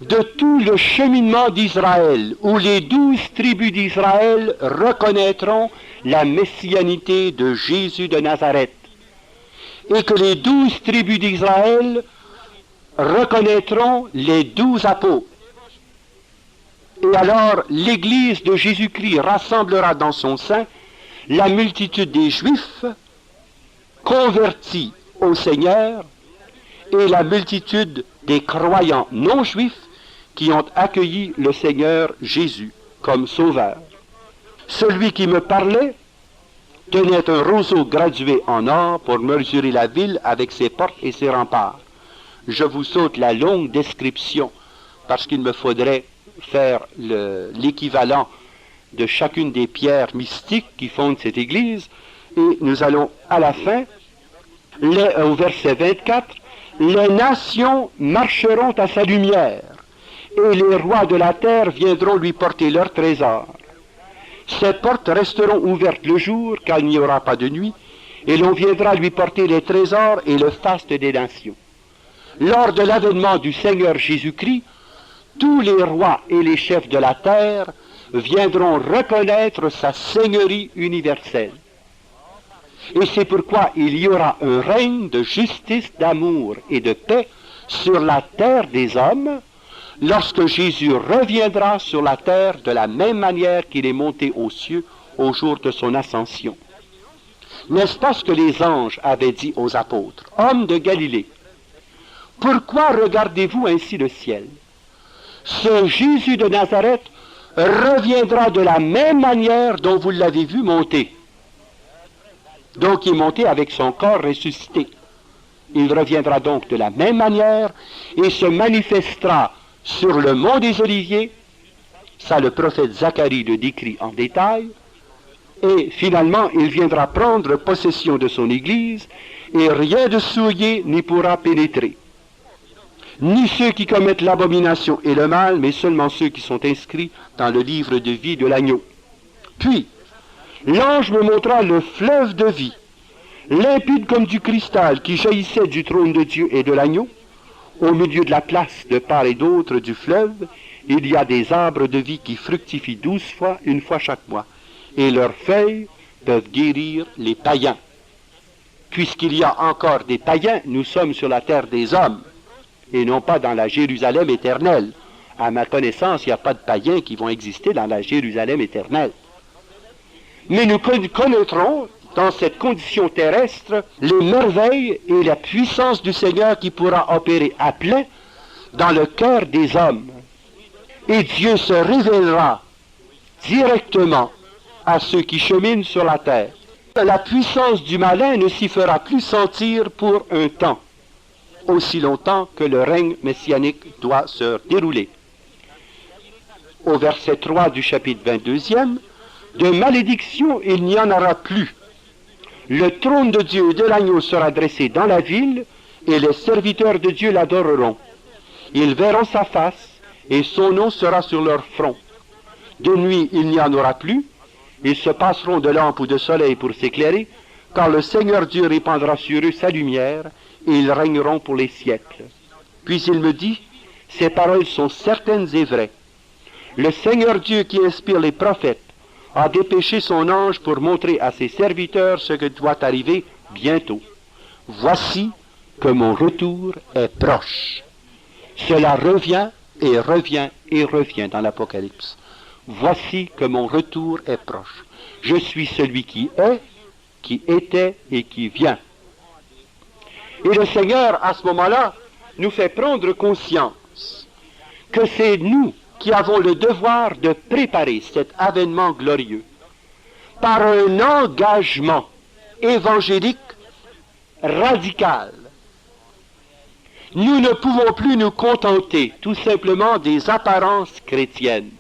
de tout le cheminement d'Israël, où les 12 tribus d'Israël reconnaîtront la messianité de Jésus de Nazareth, et que les 12 tribus d'Israël reconnaîtront les 12 apôtres. Et alors l'Église de Jésus-Christ rassemblera dans son sein la multitude des Juifs convertis au Seigneur et la multitude des croyants non-juifs qui ont accueilli le Seigneur Jésus comme sauveur. Celui qui me parlait tenait un roseau gradué en or pour mesurer la ville avec ses portes et ses remparts. Je vous saute la longue description parce qu'il me faudrait faire l'équivalent de chacune des pierres mystiques qui fondent cette église, et nous allons à la fin, au verset 24, « Les nations marcheront à sa lumière, et les rois de la terre viendront lui porter leurs trésors. Ces portes resteront ouvertes le jour, car il n'y aura pas de nuit, et l'on viendra lui porter les trésors et le faste des nations. Lors de l'avènement du Seigneur Jésus-Christ, tous les rois et les chefs de la terre viendront reconnaître sa seigneurie universelle. Et c'est pourquoi il y aura un règne de justice, d'amour et de paix sur la terre des hommes, lorsque Jésus reviendra sur la terre de la même manière qu'il est monté aux cieux au jour de son ascension. N'est-ce pas ce que les anges avaient dit aux apôtres? Hommes de Galilée, pourquoi regardez-vous ainsi le ciel? Ce Jésus de Nazareth reviendra de la même manière dont vous l'avez vu monter. Donc il est monté avec son corps ressuscité. Il reviendra donc de la même manière et se manifestera sur le mont des Oliviers. Ça, le prophète Zacharie le décrit en détail. Et finalement, il viendra prendre possession de son Église et rien de souillé n'y pourra pénétrer. Ni ceux qui commettent l'abomination et le mal, mais seulement ceux qui sont inscrits dans le livre de vie de l'agneau. Puis, l'ange me montra le fleuve de vie, limpide comme du cristal qui jaillissait du trône de Dieu et de l'agneau. Au milieu de la place, de part et d'autre du fleuve, il y a des arbres de vie qui fructifient 12 fois, une fois chaque mois, et leurs feuilles peuvent guérir les païens. Puisqu'il y a encore des païens, nous sommes sur la terre des hommes, et non pas dans la Jérusalem éternelle. À ma connaissance, il n'y a pas de païens qui vont exister dans la Jérusalem éternelle. Mais nous connaîtrons, dans cette condition terrestre, les merveilles et la puissance du Seigneur qui pourra opérer à plein dans le cœur des hommes. Et Dieu se révélera directement à ceux qui cheminent sur la terre. La puissance du malin ne s'y fera plus sentir pour un temps, aussi longtemps que le règne messianique doit se dérouler. Au verset 3 du chapitre 22e, de malédiction il n'y en aura plus. Le trône de Dieu et de l'agneau sera dressé dans la ville, et les serviteurs de Dieu l'adoreront. Ils verront sa face, et son nom sera sur leur front. De nuit il n'y en aura plus, ils se passeront de lampe ou de soleil pour s'éclairer, car le Seigneur Dieu répandra sur eux sa lumière, et ils régneront pour les siècles. Puis il me dit, ces paroles sont certaines et vraies. Le Seigneur Dieu qui inspire les prophètes a dépêché son ange pour montrer à ses serviteurs ce que doit arriver bientôt. Voici que mon retour est proche. Cela revient et revient et revient dans l'Apocalypse. Voici que mon retour est proche. Je suis celui qui est, qui était et qui vient. Et le Seigneur, à ce moment-là, nous fait prendre conscience que c'est nous qui avons le devoir de préparer cet avènement glorieux par un engagement évangélique radical. Nous ne pouvons plus nous contenter tout simplement des apparences chrétiennes.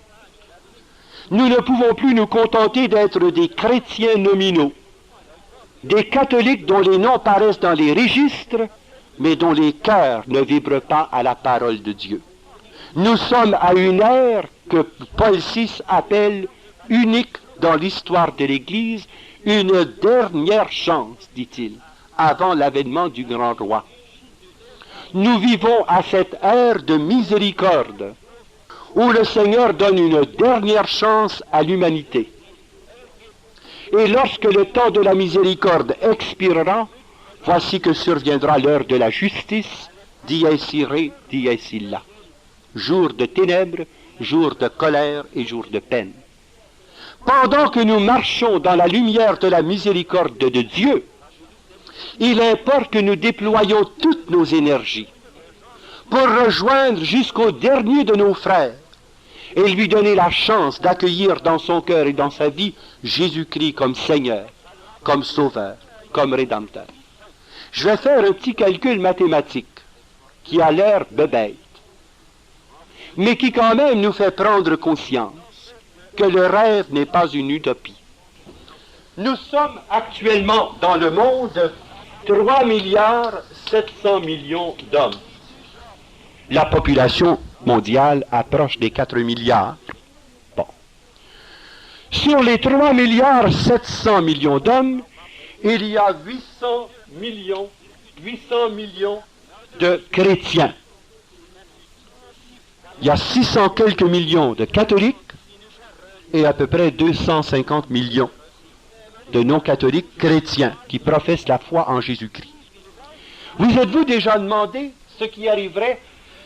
Nous ne pouvons plus nous contenter d'être des chrétiens nominaux. des catholiques dont les noms paraissent dans les registres, mais dont les cœurs ne vibrent pas à la parole de Dieu. Nous sommes à une ère que Paul VI appelle unique dans l'histoire de l'Église, une dernière chance, dit-il, avant l'avènement du grand roi. Nous vivons à cette ère de miséricorde, où le Seigneur donne une dernière chance à l'humanité. Et lorsque le temps de la miséricorde expirera, voici que surviendra l'heure de la justice, dies irae, dies illa. Jour de ténèbres, jour de colère et jour de peine. Pendant que nous marchons dans la lumière de la miséricorde de Dieu, il importe que nous déployions toutes nos énergies pour rejoindre jusqu'au dernier de nos frères et lui donner la chance d'accueillir dans son cœur et dans sa vie Jésus-Christ comme Seigneur, comme Sauveur, comme Rédempteur. Je vais faire un petit calcul mathématique qui a l'air bébête, mais qui quand même nous fait prendre conscience que le rêve n'est pas une utopie. Nous sommes actuellement dans le monde 3 milliards 700 millions d'hommes. La population mondiale approche des 4 milliards. Bon. Sur les 3 milliards 700 millions d'hommes, il y a 800 millions de chrétiens. Il y a 600 quelques millions de catholiques et à peu près 250 millions de non-catholiques chrétiens qui professent la foi en Jésus-Christ. Vous êtes-vous déjà demandé ce qui arriverait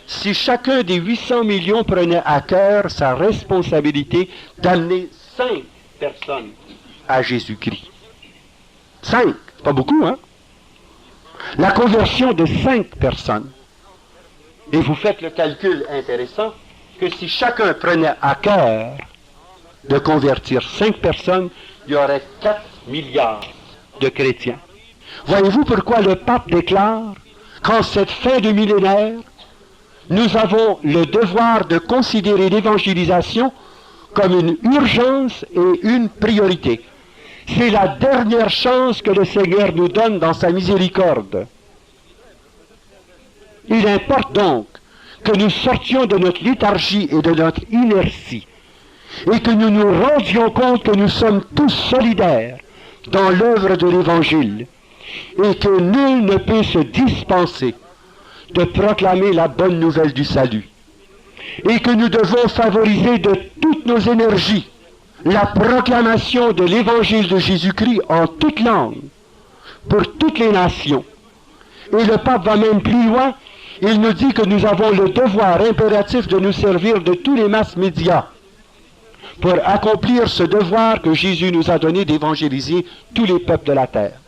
si chacun des 800 millions prenait à cœur sa responsabilité d'amener 5 personnes à Jésus-Christ? 5, c'est pas beaucoup, hein? La conversion de 5 personnes. Et vous faites le calcul intéressant que si chacun prenait à cœur de convertir 5 personnes, il y aurait 4 milliards de chrétiens. Voyez-vous pourquoi le pape déclare qu'en cette fin de millénaire, nous avons le devoir de considérer l'évangélisation comme une urgence et une priorité. C'est la dernière chance que le Seigneur nous donne dans sa miséricorde. Il importe donc que nous sortions de notre léthargie et de notre inertie et que nous nous rendions compte que nous sommes tous solidaires dans l'œuvre de l'Évangile et que nul ne peut se dispenser de proclamer la bonne nouvelle du salut et que nous devons favoriser de toutes nos énergies la proclamation de l'Évangile de Jésus-Christ en toutes langues, pour toutes les nations. Et le pape va même plus loin, il nous dit que nous avons le devoir impératif de nous servir de tous les masses médias pour accomplir ce devoir que Jésus nous a donné d'évangéliser tous les peuples de la terre.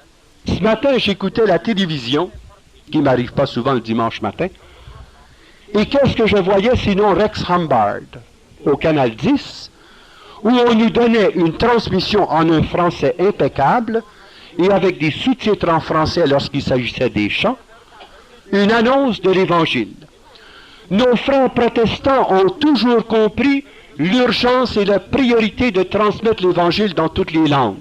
Ce matin, j'écoutais la télévision, qui ne m'arrive pas souvent le dimanche matin, et qu'est-ce que je voyais sinon Rex Humbard, au Canal 10, où on nous donnait une transmission en un français impeccable, et avec des sous-titres en français lorsqu'il s'agissait des chants, une annonce de l'Évangile. Nos frères protestants ont toujours compris l'urgence et la priorité de transmettre l'Évangile dans toutes les langues.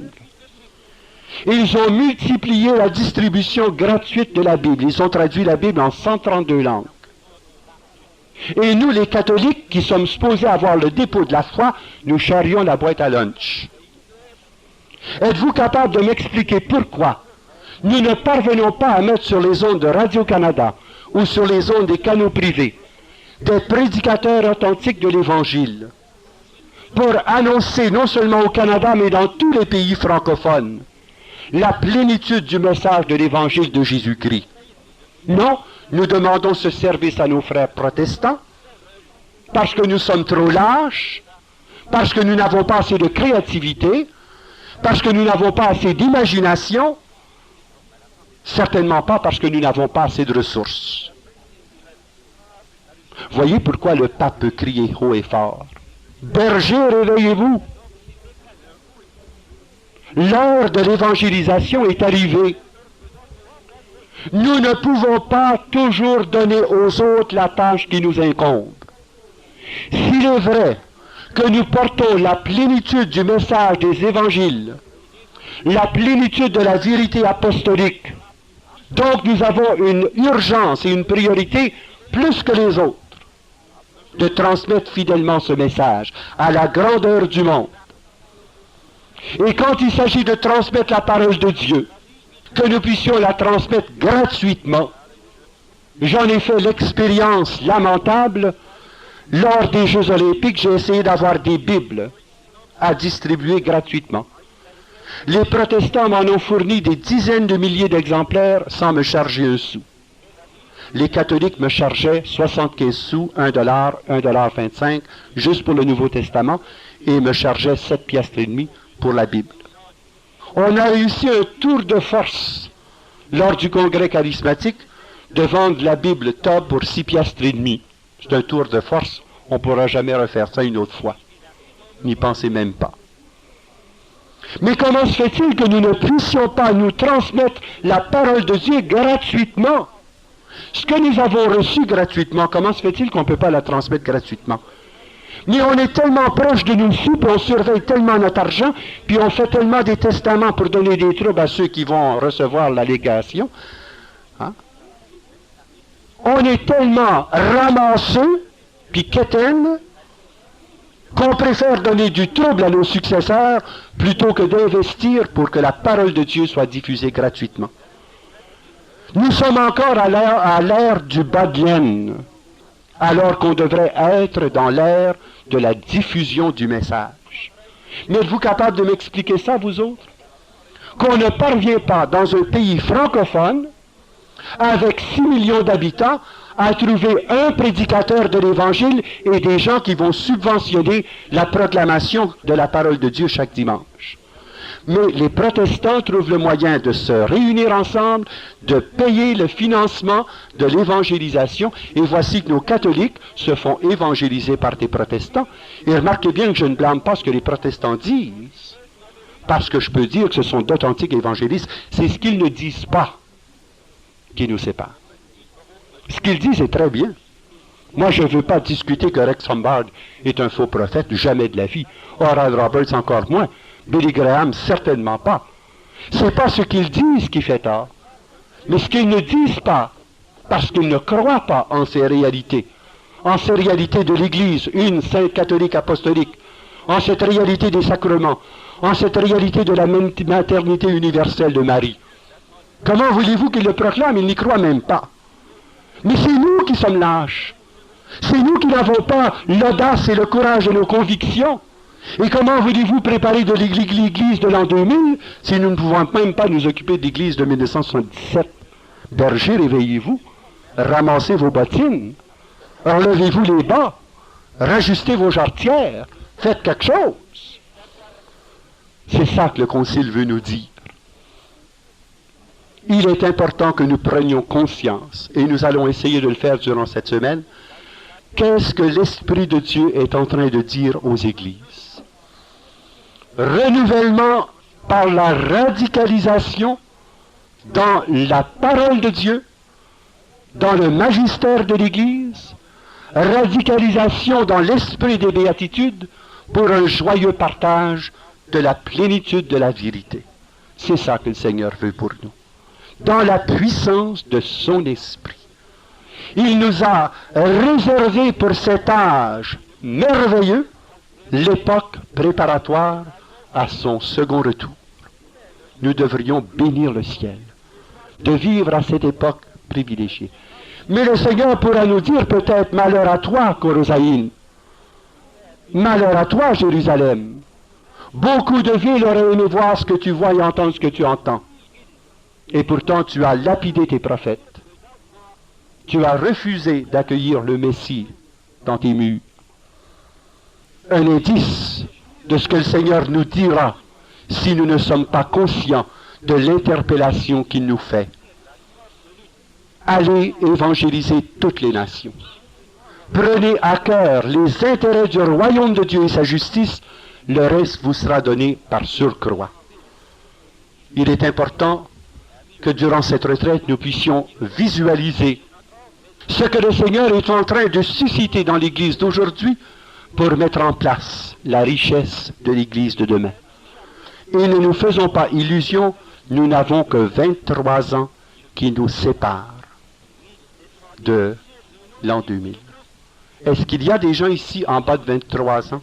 Ils ont multiplié la distribution gratuite de la Bible. Ils ont traduit la Bible en 132 langues. Et nous, les catholiques, qui sommes supposés avoir le dépôt de la foi, nous charrions la boîte à lunch. Êtes-vous capable de m'expliquer pourquoi nous ne parvenons pas à mettre sur les ondes de Radio-Canada ou sur les ondes des canaux privés des prédicateurs authentiques de l'Évangile pour annoncer non seulement au Canada, mais dans tous les pays francophones, la plénitude du message de l'Évangile de Jésus-Christ? Non, nous demandons ce service à nos frères protestants parce que nous sommes trop lâches, parce que nous n'avons pas assez de créativité, parce que nous n'avons pas assez d'imagination, certainement pas parce que nous n'avons pas assez de ressources. Voyez pourquoi le pape peut crier haut et fort. Bergers, réveillez-vous! L'heure de l'évangélisation est arrivée. Nous ne pouvons pas toujours donner aux autres la tâche qui nous incombe. S'il est vrai que nous portons la plénitude du message des évangiles la plénitude de la vérité apostolique. Donc nous avons une urgence et une priorité plus que les autres de transmettre fidèlement ce message à la grandeur du monde. Et quand il s'agit de transmettre la parole de Dieu, que nous puissions la transmettre gratuitement. J'en ai fait l'expérience lamentable lors des Jeux olympiques. J'ai essayé d'avoir des Bibles à distribuer gratuitement. Les protestants m'en ont fourni des dizaines de milliers d'exemplaires sans me charger un sou. Les catholiques me chargeaient 75 sous, $1, $1,25, juste pour le Nouveau Testament, et me chargeaient 7 piastres et demie pour la Bible. On a réussi un tour de force lors du congrès charismatique de vendre la Bible Tob pour 6 piastres et demi. C'est un tour de force, on ne pourra jamais refaire ça une autre fois. N'y pensez même pas. Mais comment se fait-il que nous ne puissions pas nous transmettre la parole de Dieu gratuitement? Ce que nous avons reçu gratuitement, comment se fait-il qu'on ne peut pas la transmettre gratuitement? Mais on est tellement proche de nous sous, puis on surveille tellement notre argent, puis on fait tellement des testaments pour donner des troubles à ceux qui vont recevoir l'allégation. Hein? On est tellement ramassés, puis quétaines, qu'on préfère donner du trouble à nos successeurs plutôt que d'investir pour que la parole de Dieu soit diffusée gratuitement. Nous sommes encore à l'ère du bas de laine, alors qu'on devrait être dans l'ère de la diffusion du message. Mais êtes-vous capable de m'expliquer ça, vous autres? Qu'on ne parvient pas dans un pays francophone, avec 6 millions d'habitants, à trouver un prédicateur de l'Évangile et des gens qui vont subventionner la proclamation de la parole de Dieu chaque dimanche. Mais les protestants trouvent le moyen de se réunir ensemble, de payer le financement de l'évangélisation, et voici que nos catholiques se font évangéliser par des protestants. Et remarquez bien que je ne blâme pas ce que les protestants disent, parce que je peux dire que ce sont d'authentiques évangélistes. C'est ce qu'ils ne disent pas qui nous sépare. Ce qu'ils disent est très bien. Moi, je ne veux pas discuter que Rex Humbard est un faux prophète, jamais de la vie. Oral Roberts encore moins. Billy Graham, certainement pas. Ce n'est pas ce qu'ils disent qui fait tort, mais ce qu'ils ne disent pas, parce qu'ils ne croient pas en ces réalités de l'Église, une sainte catholique apostolique, en cette réalité des sacrements, en cette réalité de la maternité universelle de Marie. Comment voulez-vous qu'ils le proclament? Ils n'y croient même pas. Mais c'est nous qui sommes lâches. C'est nous qui n'avons pas l'audace et le courage de nos convictions. Et comment voulez-vous préparer de l'Église de l'an 2000 si nous ne pouvons même pas nous occuper de l'Église de 1977? Berger, réveillez-vous, ramassez vos bottines, enlevez-vous les bas, rajustez vos jarretières, faites quelque chose. C'est ça que le Concile veut nous dire. Il est important que nous prenions conscience, et nous allons essayer de le faire durant cette semaine, qu'est-ce que l'Esprit de Dieu est en train de dire aux églises. Renouvellement par la radicalisation dans la parole de Dieu, dans le magistère de l'Église, radicalisation dans l'esprit des béatitudes pour un joyeux partage de la plénitude de la vérité. C'est ça que le Seigneur veut pour nous, dans la puissance de son esprit. Il nous a réservé pour cet âge merveilleux l'époque préparatoire à son second retour. Nous devrions bénir le ciel de vivre à cette époque privilégiée. Mais le Seigneur pourra nous dire peut-être: malheur à toi, Corosaïne, malheur à toi, Jérusalem. Beaucoup de villes auraient aimé voir ce que tu vois et entendre ce que tu entends. Et pourtant tu as lapidé tes prophètes. Tu as refusé d'accueillir le Messie dans tes murs. Un indice de ce que le Seigneur nous dira si nous ne sommes pas conscients de l'interpellation qu'il nous fait. Allez évangéliser toutes les nations. Prenez à cœur les intérêts du royaume de Dieu et sa justice, le reste vous sera donné par surcroît. Il est important que durant cette retraite, nous puissions visualiser ce que le Seigneur est en train de susciter dans l'Église d'aujourd'hui pour mettre en place la richesse de l'Église de demain. Et ne nous faisons pas illusion, nous n'avons que 23 ans qui nous séparent de l'an 2000. Est-ce qu'il y a des gens ici en bas de 23 ans?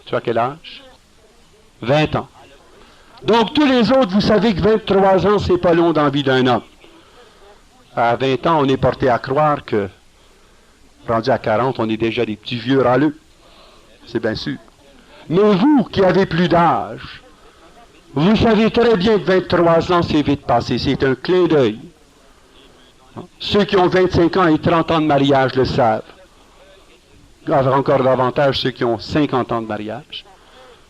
Tu as quel âge? 20 ans. Donc tous les autres, vous savez que 23 ans, c'est pas long dans la vie d'un homme. À 20 ans, on est porté à croire que, rendu à 40, on est déjà des petits vieux râleux. C'est bien sûr. Mais vous, qui avez plus d'âge, vous savez très bien que 23 ans, c'est vite passé. C'est un clin d'œil. Ceux qui ont 25 ans et 30 ans de mariage le savent. Encore davantage ceux qui ont 50 ans de mariage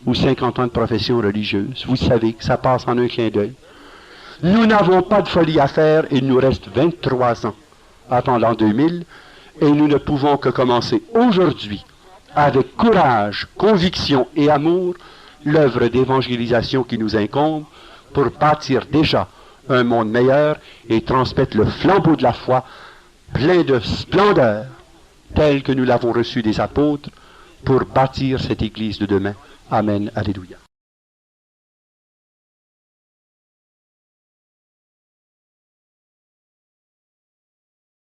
ou 50 ans de profession religieuse. Vous savez que ça passe en un clin d'œil. Nous n'avons pas de folie à faire, il nous reste 23 ans avant l'an 2000 et nous ne pouvons que commencer aujourd'hui avec courage, conviction et amour l'œuvre d'évangélisation qui nous incombe pour bâtir déjà un monde meilleur et transmettre le flambeau de la foi plein de splendeur tel que nous l'avons reçu des apôtres pour bâtir cette Église de demain. Amen. Alléluia.